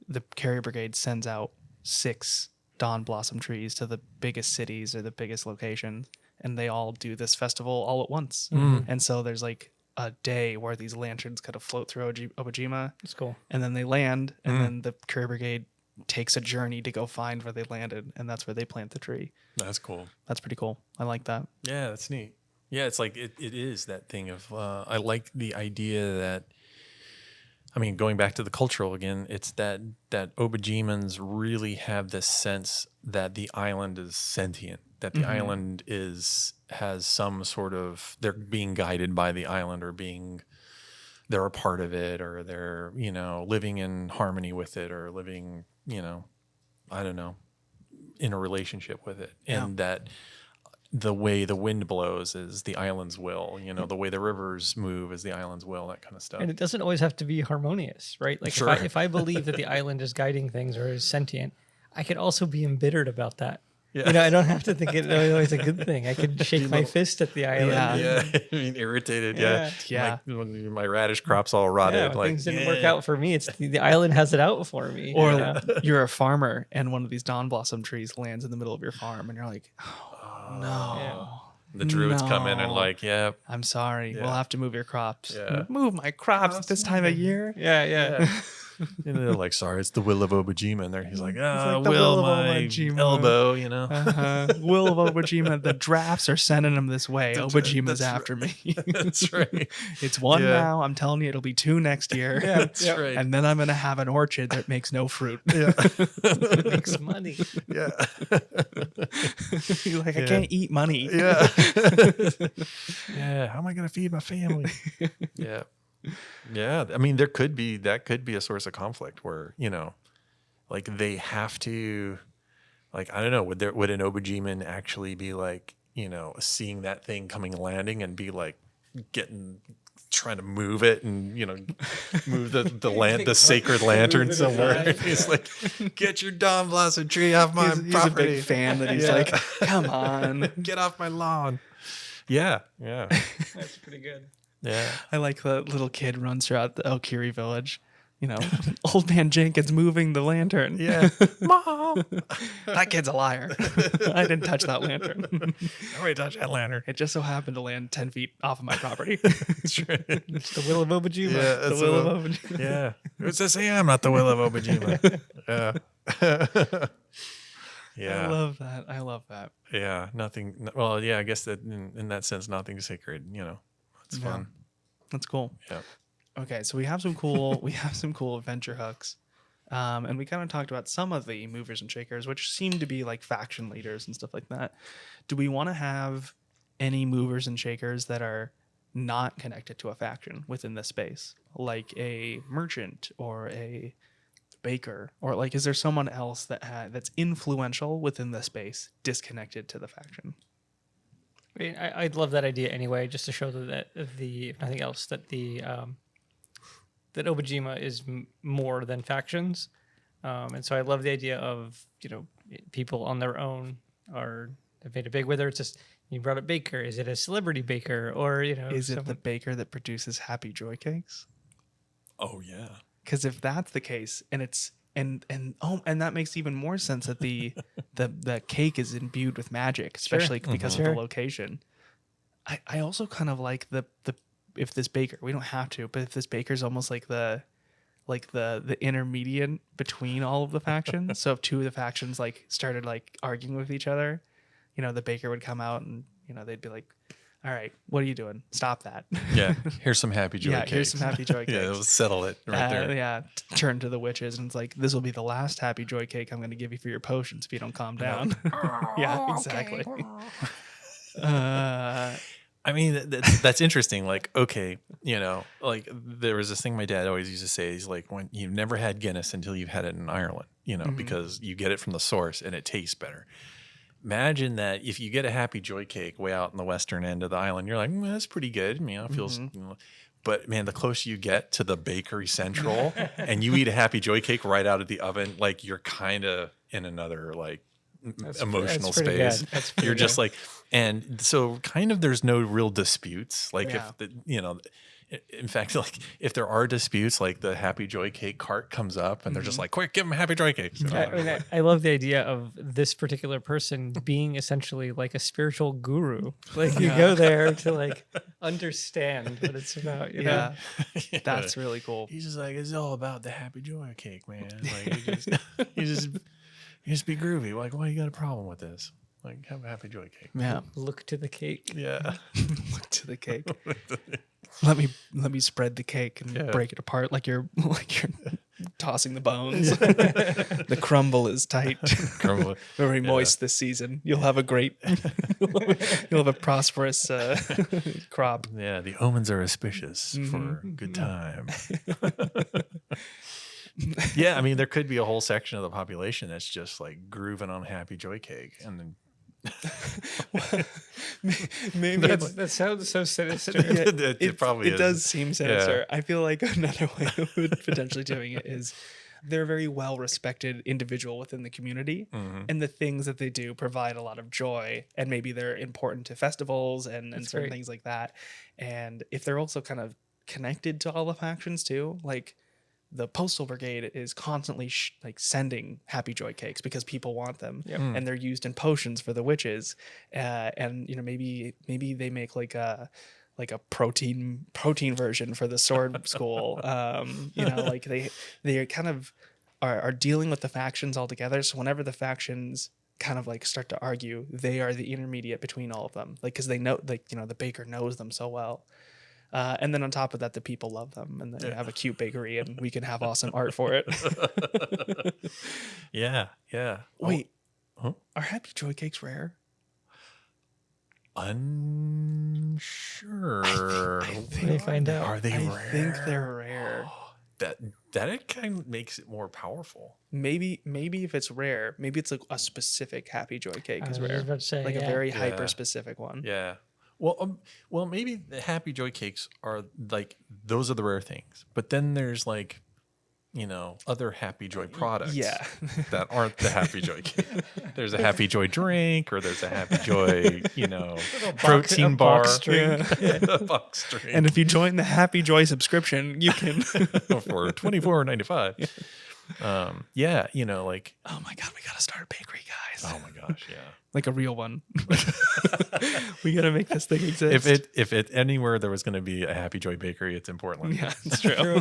the Courier Brigade sends out 6 Dawn Blossom trees to the biggest cities or the biggest locations, and they all do this festival all at once. And so there's like a day where these lanterns kind of float through Obojima. That's cool. And then they land, and then the Career Brigade takes a journey to go find where they landed, and that's where they plant the tree. That's cool. That's pretty cool. I like that. Yeah, that's neat. Yeah, it's like it is that thing of I like the idea that, I mean, going back to the cultural again, it's that Obojimans really have this sense that the island is sentient, that the island has some sort of, they're being guided by the island, or they're a part of it, or they're, living in harmony with it, or living, I don't know, in a relationship with it. Yeah. And that the way the wind blows is the island's will, the way the rivers move is the island's will, that kind of stuff. And it doesn't always have to be harmonious, right? Like Sure. if I believe that the island is guiding things or is sentient, I could also be embittered about that. Yeah. I don't have to think it always a good thing. I could shake my fist at the island. Yeah. Yeah, I mean, irritated. Yeah. Yeah, My radish crop's all rotted. When things didn't work out for me. It's the island has it out for me. Or you're a farmer, and one of these Dawn Blossom trees lands in the middle of your farm, and you're like, oh, no. Yeah. The druids come in and like, yeah, I'm sorry. Yeah. We'll have to move your crops. Yeah. Move my crops at this time of year? Yeah. and they're like, sorry, it's the will of Obojima, and there he's like, like the will will of my Obojima. elbow, Will of Obojima, the drafts are sending them this way. Obojima's that's after me. That's right. It's one Yeah. now. I'm telling you, it'll be two next year. That's right. And then I'm going to have an orchard that makes no fruit. Yeah. Makes money. Yeah. You're like, I Yeah. can't eat money. Yeah. Yeah. How am I going to feed my family? Yeah. Yeah. I mean, that could be a source of conflict where, like they have to, like, I don't know, would an Obojiman actually be like, seeing that thing coming and landing and be like trying to move it and, move the sacred lantern somewhere. He's like, get your Dawn Blossom tree off my He's a property. big fan that he's like, come on. Get off my lawn. Yeah. Yeah. That's pretty good. Yeah. I like the little kid runs throughout the Elkiri village. Old man Jenkins moving the lantern. Yeah. Mom. That kid's a liar. I didn't touch that lantern. Nobody touch that lantern. It just so happened to land 10 feet off of my property. It's the will of Obojima. Yeah, The that's will of Obojima. Yeah. Who's to say I'm not the will of Obojima? Yeah. Yeah. I love that. Yeah. Nothing. Well, yeah, I guess that in that sense, nothing's sacred. It's fun. That's cool. Yeah. Okay, so we have some cool adventure hooks. And we kind of talked about some of the movers and shakers, which seem to be like faction leaders and stuff like that. Do we want to have any movers and shakers that are not connected to a faction within this space, like a merchant or a baker, or like, is there someone else that's influential within the space, disconnected to the faction? I mean, I'd love that idea anyway, just to show that if nothing else, that that Obojima is more than factions, and so I love the idea of people on their own have made it big. Whether it's just, you brought up baker, is it a celebrity baker, or Is it the baker that produces Happy Joy Cakes? Oh yeah. Because if that's the case, and it's and that makes even more sense that the cake is imbued with magic, especially because of the location. I also kind of like the if this baker, we don't have to, but if this baker's almost like the intermediate between all of the factions. So if two of the factions like started like arguing with each other, the baker would come out and they'd be like, all right, what are you doing? Stop that. Yeah. Here's some Happy Joy cakes. Here's some Happy Joy cakes. Yeah, it'll settle it right there. Yeah, turn to the witches, and it's like, this will be the last Happy Joy cake I'm going to give you for your potions if you don't calm down. Yeah, exactly. I mean, that's interesting. Like, okay, like there was this thing my dad always used to say. He's like, when you've never had Guinness until you've had it in Ireland, because you get it from the source and it tastes better. Imagine that if you get a Happy Joy cake way out in the western end of the island, you're like, that's pretty good. It feels, but man, the closer you get to the bakery central and you eat a Happy Joy cake right out of the oven, like you're kind of in another like emotional pretty space. good. That's pretty You're just good. like, and so kind of there's no real disputes. Like if in fact, like if there are disputes, like the Happy Joy Cake cart comes up and they're just like, quick, give them a Happy Joy Cake. So, I love the idea of this particular person being essentially like a spiritual guru. Like you go there to like understand what it's about. You know? That's really cool. He's just like, it's all about the Happy Joy Cake, man. Like you just be groovy. Like, why you got a problem with this? Like, have a Happy Joy Cake. Yeah. Look to the cake. Yeah. Look to the cake. Let me spread the cake and break it apart like you're tossing the bones. The crumble is tight. Very moist this season. You'll have a prosperous crop. Yeah, the omens are auspicious for a good time. Yeah, I mean, there could be a whole section of the population that's just like grooving on Happy Joy Cake, and then maybe that sounds so sinister. it probably does seem sinister. I feel like another way of potentially doing it is they're a very well respected individual within the community, and the things that they do provide a lot of joy, and maybe they're important to festivals and certain things like that. And if they're also kind of connected to all the factions too, like the Postal Brigade is constantly like sending Happy Joy Cakes because people want them, and they're used in potions for the witches. And maybe they make like a protein version for the sword school. Like they kind of are dealing with the factions all together. So whenever the factions kind of like start to argue, they are the intermediate between all of them. Like because they know, like the baker knows them so well. And then on top of that, the people love them, and they have a cute bakery, and we can have awesome art for it. Yeah. Wait, are Happy Joy Cakes rare? Unsure. Let me find out. Are they rare? I think they're rare. That it kind of makes it more powerful. Maybe if it's rare, maybe it's like a specific Happy Joy Cake is rare. I was about to say, like a very hyper specific one. Yeah. Well, maybe the Happy Joy Cakes are like, those are the rare things. But then there's like, other Happy Joy products that aren't the Happy Joy Cake. There's a Happy Joy drink, or there's a Happy Joy, protein bar. Box drink. A box drink. And if you join the Happy Joy subscription, you can for $24.95. Like, oh my God, we got to start a bakery, guys. Oh my gosh, yeah. Like a real one. We got to make this thing exist. If it anywhere there was going to be a Happy Joy bakery, it's in Portland. Yeah, it's true.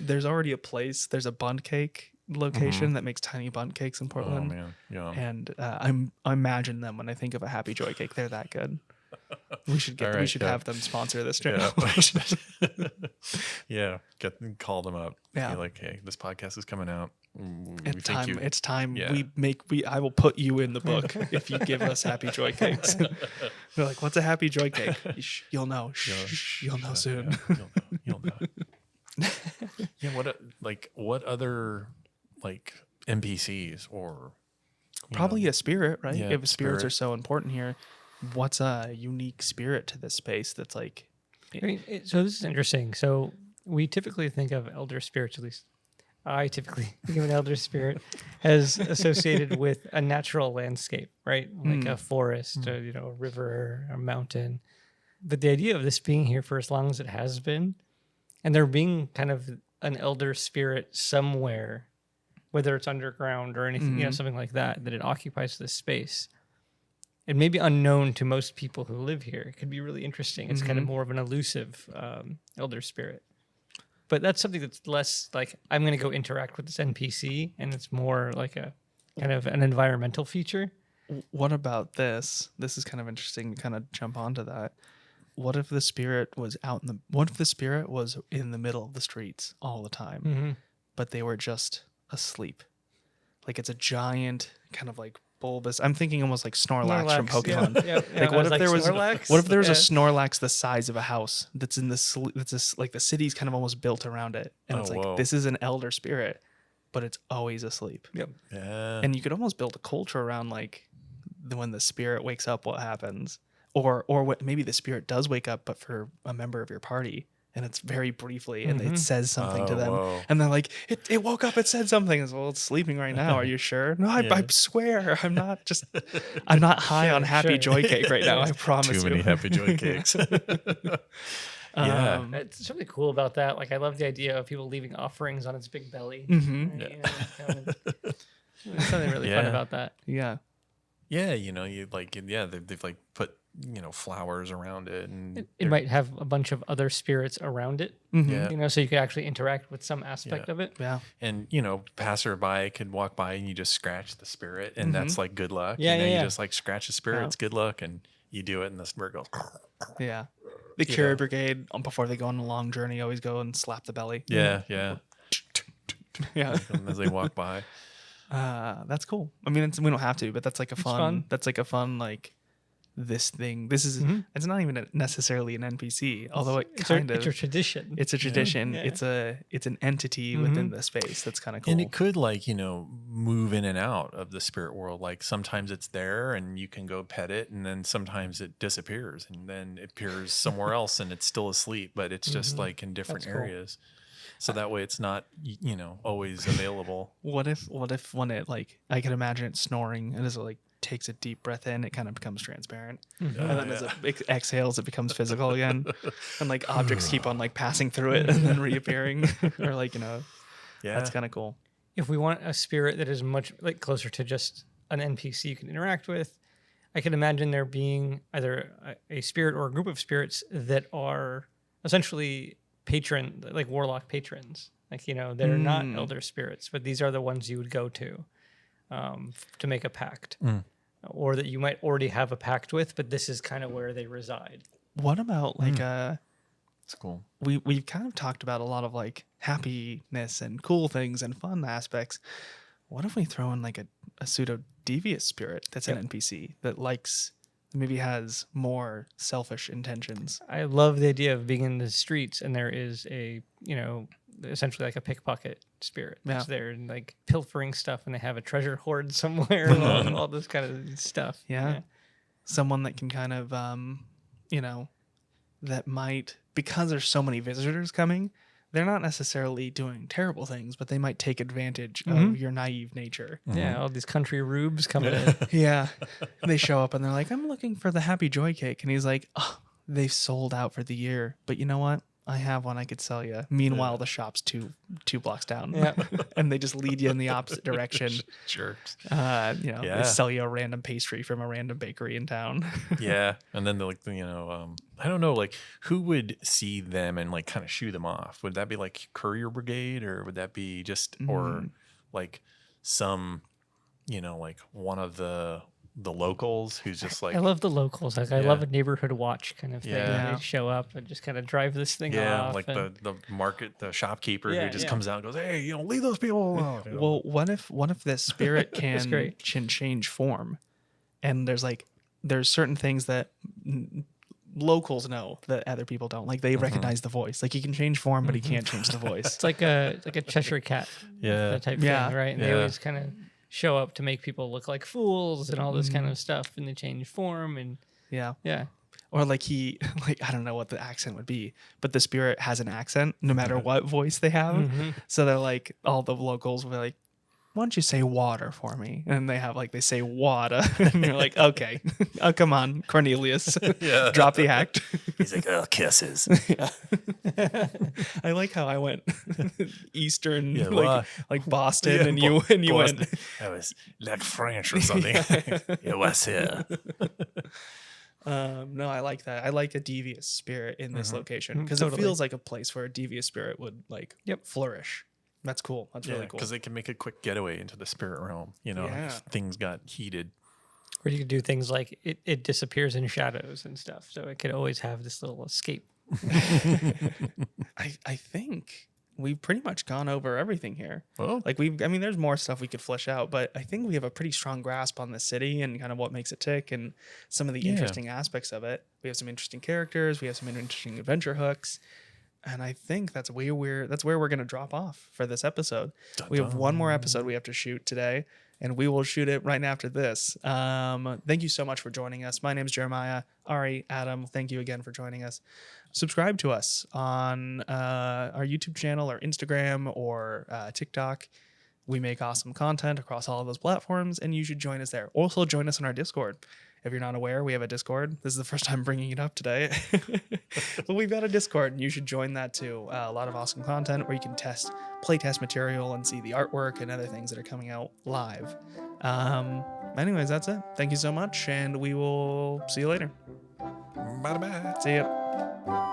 There's already a place. There's a bundt cake location that makes tiny bundt cakes in Portland. Oh man, yeah. And I imagine them when I think of a Happy Joy Cake. They're that good. We should have them sponsor this channel. Yeah, call them up. Yeah, be like, hey, this podcast is coming out. It's time. It's time. Yeah. I will put you in the book if you give us Happy Joy Cakes. They're like, what's a Happy Joy Cake? You'll know. You'll know soon. You'll know. Yeah. What other like NPCs or probably a spirit, right? Yeah, if spirits are so important here, what's a unique spirit to this space that's like? So this is interesting. So we typically think of elder spirits, at least I typically think of an elder spirit as associated with a natural landscape, right? Like a forest, or, a river, a mountain. But the idea of this being here for as long as it has been, and there being kind of an elder spirit somewhere, whether it's underground or anything, something like that, that it occupies this space. It may be unknown to most people who live here. It could be really interesting. It's kind of more of an elusive elder spirit. But that's something that's less like, I'm going to go interact with this NPC, and it's more like a kind of an environmental feature. What about this? This is kind of interesting to kind of jump onto that. What if the spirit was in the middle of the streets all the time, but they were just asleep? Like it's a giant kind of like bulbous. I'm thinking almost like Snorlax from Pokemon. Yeah. Like what if there was Snorlax? What if there was a Snorlax the size of a house that's in like the city's kind of almost built around it, and it's like this is an elder spirit, but it's always asleep. Yep. Yeah. And you could almost build a culture around like when the spirit wakes up, what happens, or what maybe the spirit does wake up, but for a member of your party, and it's very briefly, and it says something to them, whoa. and they're like, it woke up, it said something. It's, well, it's sleeping right now. Are you sure? No, I swear, I'm not high on happy joy cake right now. I promise Too many happy joy cakes. Yeah. It's something cool about that. Like, I love the idea of people leaving offerings on its big belly. Mm-hmm. There's something really fun about that. Yeah. Yeah, they've like put, flowers around it, and it might have a bunch of other spirits around it. Mm-hmm. So you could actually interact with some aspect of it. Yeah. And passerby could walk by and you just scratch the spirit, and that's like good luck. Yeah, and then yeah. you just like scratch the spirit, it's good luck, and you do it, and the spirit goes. Yeah. The Cure Brigade, before they go on a long journey, always go and slap the belly. Yeah. Yeah. As they walk by. That's cool. I mean, we don't have to, but that's like a fun. That's like a fun this thing. This is it's not even necessarily an NPC, although it's a tradition. It's a tradition. Yeah. It's an entity within the space. That's kind of cool. And it could move in and out of the spirit world. Like sometimes it's there and you can go pet it, and then sometimes it disappears and then it appears somewhere else and it's still asleep, but it's just like in different areas. So that way it's not, always available. What if when it I can imagine it snoring, and as it takes a deep breath in, it kind of becomes transparent, and then as it exhales, it becomes physical again, and objects keep on passing through it and then reappearing, or that's kind of cool. If we want a spirit that is much closer to just an NPC you can interact with, I can imagine there being either a spirit or a group of spirits that are essentially warlock patrons. They're not elder spirits, but these are the ones you would go to make a pact, or that you might already have a pact with, but this is kind of where they reside. What about it's cool. We've kind of talked about a lot of happiness and cool things and fun aspects. What if we throw in a pseudo devious spirit that's an NPC that maybe has more selfish intentions? I love the idea of being in the streets and there is a, essentially a pickpocket spirit that's there and pilfering stuff, and they have a treasure hoard somewhere and all this kind of stuff. Yeah. Someone that can kind of, that might, because there's so many visitors coming, they're not necessarily doing terrible things, but they might take advantage of your naive nature. Yeah, all these country rubes coming in. Yeah. They show up and they're like, I'm looking for the happy joy cake. And he's like, oh, they've sold out for the year. But you know what? I have one I could sell you. Meanwhile, the shop's two blocks down. Yeah. And they just lead you in the opposite direction. Jerks. They sell you a random pastry from a random bakery in town. Yeah. And then they're I don't know, who would see them and kind of shoo them off? Would that be Courier Brigade, or would that be just, or some, one of the locals who's just I love the locals. I love a neighborhood watch kind of thing. Yeah. They show up and just kind of drive this thing off. Yeah, the market, the shopkeeper who just comes out and goes, hey, leave those people alone. Well, what if this spirit can change form? And there's certain things that locals know that other people don't. They recognize the voice. He can change form, but he can't change the voice. It's like a Cheshire cat type thing, right? And they always kind of show up to make people look like fools and all this kind of stuff, and they change form and or I don't know what the accent would be, but the spirit has an accent no matter what voice they have. So they're all the locals will be like, why don't you say water for me? And they have they say water, and you're like, okay, oh come on, Cornelius, drop the act. He's like, oh, kisses. I like how I went Eastern, Boston, and Boston. you went. I was French or something. It was here. No, I like that. I like a devious spirit in this location because it feels like a place where a devious spirit would flourish. That's cool. That's really cool. Because they can make a quick getaway into the spirit realm, if things got heated. Or you could do things like it disappears in shadows and stuff. So it could always have this little escape. I think we've pretty much gone over everything here. Well, there's more stuff we could flesh out, but I think we have a pretty strong grasp on the city and kind of what makes it tick and some of the interesting aspects of it. We have some interesting characters. We have some interesting adventure hooks. And I think that's where we're going to drop off for this episode. We have one more episode we have to shoot today, and we will shoot it right after this. Thank you so much for joining us. My name is Jeremiah. Ari, Adam, thank you again for joining us. Subscribe to us on our YouTube channel or Instagram or TikTok. We make awesome content across all of those platforms, and you should join us there. Also, join us on our Discord. If you're not aware, we have a Discord. This is the first time bringing it up today. But we've got a Discord, and you should join that too. A lot of awesome content where you can playtest material and see the artwork and other things that are coming out live. Anyways, that's it. Thank you so much, and we will see you later. Bye-bye. See ya.